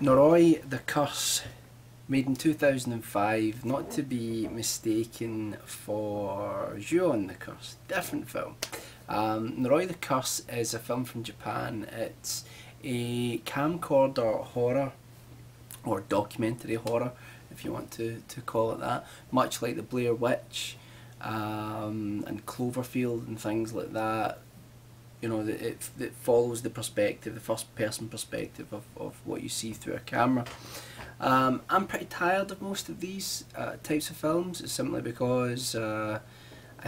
Noroi, The Curse, made in 2005, not to be mistaken for Ju-on the Curse, different film. Noroi, The Curse is a film from Japan. It's a camcorder horror, or documentary horror, if you want to call it that, much like the Blair Witch and Cloverfield and things like that. You know, it follows the perspective, the first person perspective of what you see through a camera. I'm pretty tired of most of these types of films, simply because I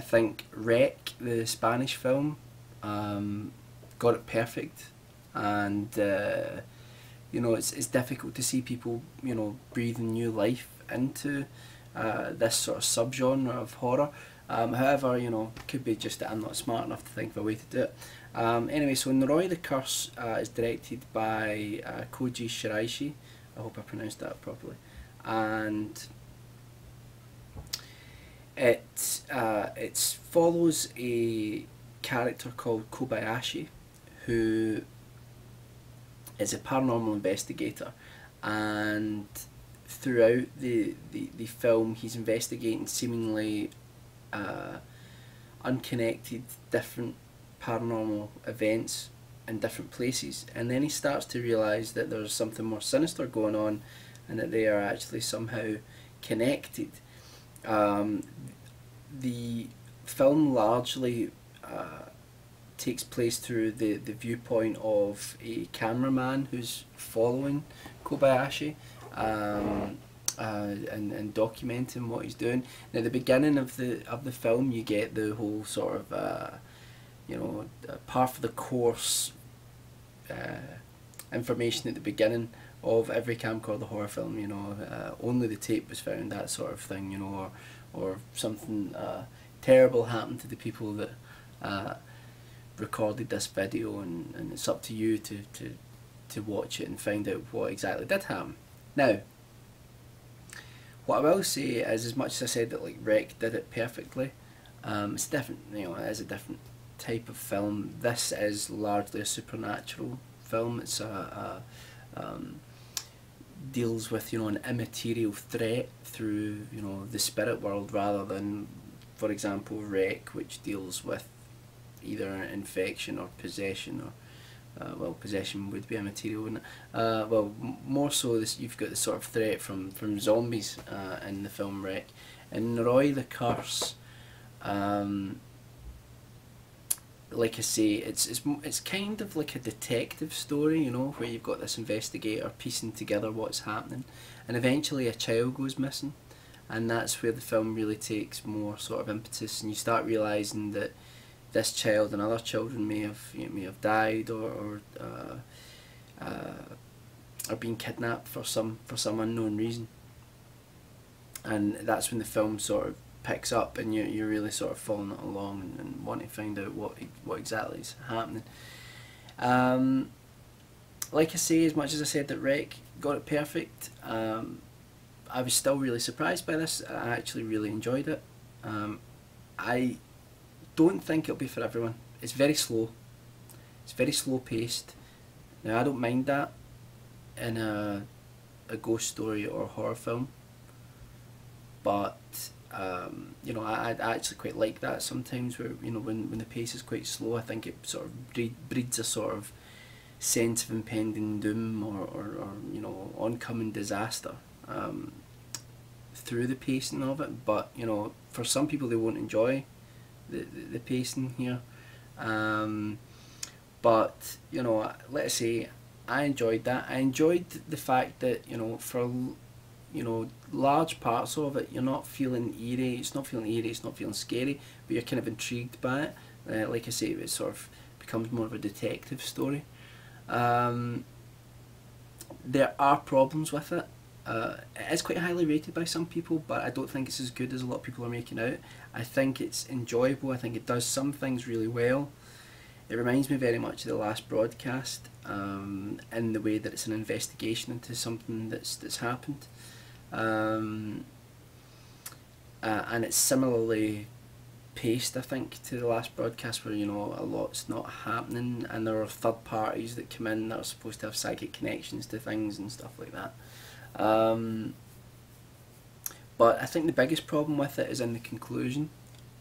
think Rec, the Spanish film, got it perfect, and you know, it's difficult to see people, you know, breathing new life into this sort of subgenre of horror. However, you know, could be just that I'm not smart enough to think of a way to do it. Anyway, so Noroi, The Curse is directed by Koji Shiraishi. I hope I pronounced that properly. And it follows a character called Kobayashi, who is a paranormal investigator, and throughout the film he's investigating seemingly unconnected different paranormal events in different places, and then he starts to realise that there's something more sinister going on and that they are actually somehow connected. The film largely takes place through the viewpoint of a cameraman who's following Kobayashi and documenting what he's doing. Now, at the beginning of the film, you get the whole sort of you know, par for the course information at the beginning of every camcorder horror film. You know, only the tape was found, that sort of thing. You know, or something terrible happened to the people that recorded this video, and it's up to you to watch it and find out what exactly did happen. Now, what I will say is, as much as I said that like Rec did it perfectly, it's different. You know, it is a different type of film. This is largely a supernatural film. It's deals with, you know, an immaterial threat through, you know, the spirit world, rather than, for example, Rec, which deals with either an infection or possession, or well, possession would be immaterial, wouldn't it? Well, more so this, you've got the sort of threat from zombies in the film Rec. In Noroi, The Curse, like I say, it's kind of like a detective story, you know, where you've got this investigator piecing together what's happening, and eventually a child goes missing, and that's where the film really takes more sort of impetus, and you start realising that this child and other children may have died, or are being kidnapped for some unknown reason, and that's when the film sort of picks up, and you're really sort of following it along and want to find out what exactly is happening. Like I say, as much as I said that Rec got it perfect, I was still really surprised by this. I actually really enjoyed it. I don't think it'll be for everyone. It's very slow. It's very slow paced. Now, I don't mind that in a ghost story or horror film, but you know, I actually quite like that sometimes, where, you know, when the pace is quite slow, I think it sort of breeds a sort of sense of impending doom, or you know, oncoming disaster through the pacing of it. But, you know, for some people, they won't enjoy the pacing here, but, you know, let's say I enjoyed that. I enjoyed the fact that, you know, for, you know, large parts of it, you're not feeling eerie. It's not feeling eerie. It's not feeling scary, but you're kind of intrigued by it. Like I say, it sort of becomes more of a detective story. There are problems with it. It is quite highly rated by some people, but I don't think it's as good as a lot of people are making out. I think it's enjoyable. I think it does some things really well. It reminds me very much of The Last Broadcast, in the way that it's an investigation into something that's happened. And it's similarly paced, I think, to the last broadcast, where, you know, a lot's not happening, and there are third parties that come in that are supposed to have psychic connections to things and stuff like that. But I think the biggest problem with it is in the conclusion.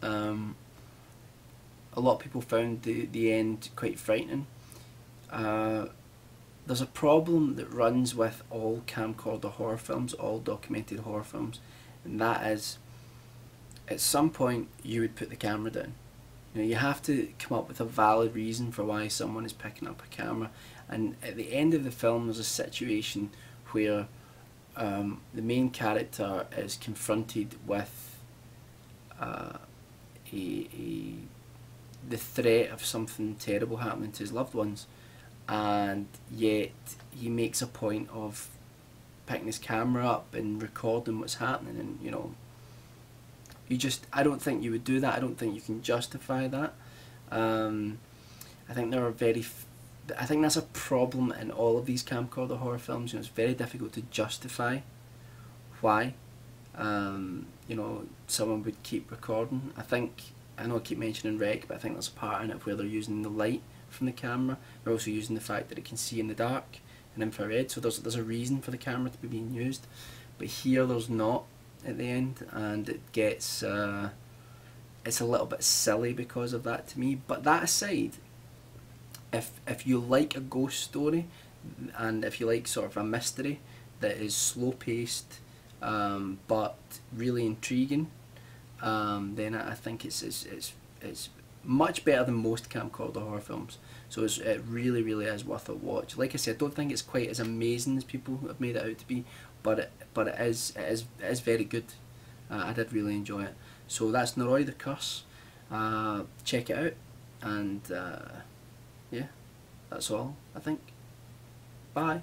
A lot of people found the end quite frightening. There's a problem that runs with all camcorder horror films, all documented horror films, and that is, at some point you would put the camera down. You know, you have to come up with a valid reason for why someone is picking up a camera, and at the end of the film there's a situation where the main character is confronted with the threat of something terrible happening to his loved ones, and yet he makes a point of picking his camera up and recording what's happening. And, you know, I don't think you would do that. I don't think you can justify that. I think there are I think that's a problem in all of these camcorder horror films. You know, it's very difficult to justify why you know, someone would keep recording. I know I keep mentioning Rec, but I think there's a part in it where they're using the light from the camera. They're also using the fact that it can see in the dark and infrared, so there's a reason for the camera to be being used. But here there's not at the end, and it gets it's a little bit silly because of that to me. But that aside, if you like a ghost story, and if you like sort of a mystery that is slow paced but really intriguing, then I think it's much better than most camcorder horror films. So it really is worth a watch. Like I said, I don't think it's quite as amazing as people have made it out to be, but it is very good. I did really enjoy it. So that's Noroi the Curse. Check it out, and yeah, that's all, I think. Bye.